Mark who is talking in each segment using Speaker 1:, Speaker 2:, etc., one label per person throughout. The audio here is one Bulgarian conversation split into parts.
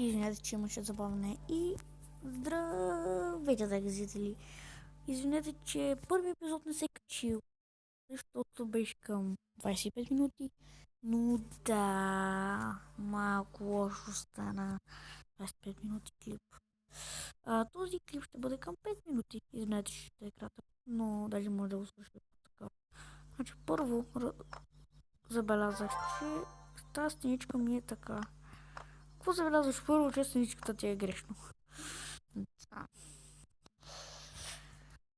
Speaker 1: Извинете, че имаше забавяне и здравейте, драги зрители. Извинете, че първи епизод не се качил, защото беше към 25 минути. Но да, малко лошо стана 25 минути клип. Този клип ще бъде към 5 минути. Извинете, че ще е кратък, но даже може да го слушате така. Значи първо забелязах, че тази страничка ми е така. Какво забелязваш първо, че страничката ти е грешно? Да.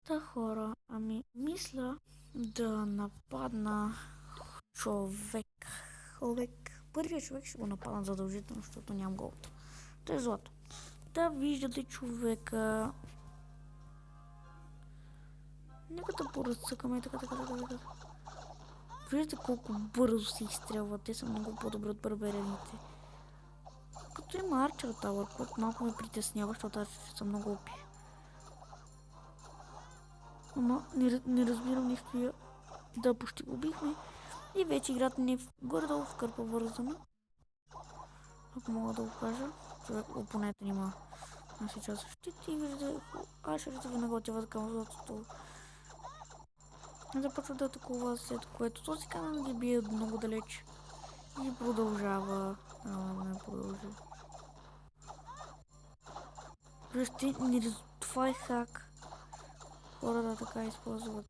Speaker 1: Та хора, мисля да нападна човек. Първият човек ще го нападна задължително, защото нямам голото. То е злато. Да, виждате човека. Нека да поразцъкаме така. Виждате колко бързо се изстрелват. Те са много по-добри от барбарените. Като има Archer Tower, което малко ме притеснява, защото арчерите са много опи. Ама не разбирам нищо. Да, почти го убихме. И вече играта ни е горе-долу в кърпа вързана. Ако мога да го кажа. Човек опонента има нашия част щит и виждате, ашерите веднага отиват към златото. Започва да атакува, след което този канал ги бие много далеч. И продължава. Не продължи. Виждате, това е хак. Хората така използват.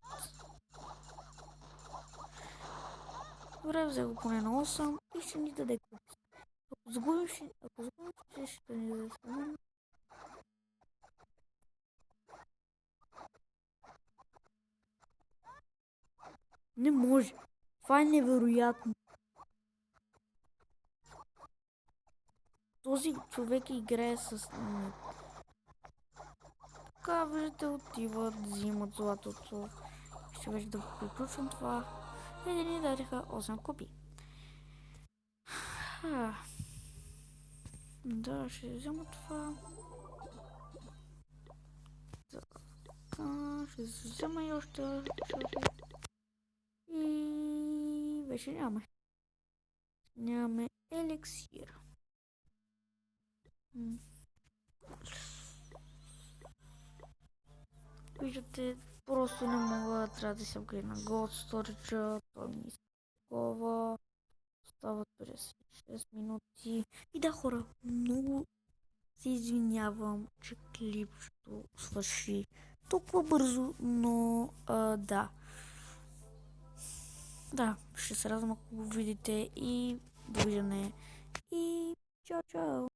Speaker 1: Добре, взе го поне на 8 и ще ни даде купи. Ако загубим, ще ни даде стамина. Не може. Това е невероятно. Този човек играе с... Така, виждате, отиват, взимат златото. Ще вече да приключвам това. И да ни дадеха 8 копии. Да, ще взема това. Така, ще взема и още. И вече нямаме. Нямаме еликсир. Виждате, просто не мога, трябва да се апгрейдна Gold Storage, той ми иска такова. Остават 56 минути. И да, хора, много се извинявам, че клипчето свърши толкова бързо, но да. Да, ще се радвам, ако го видите и довиждане. И чао, чао!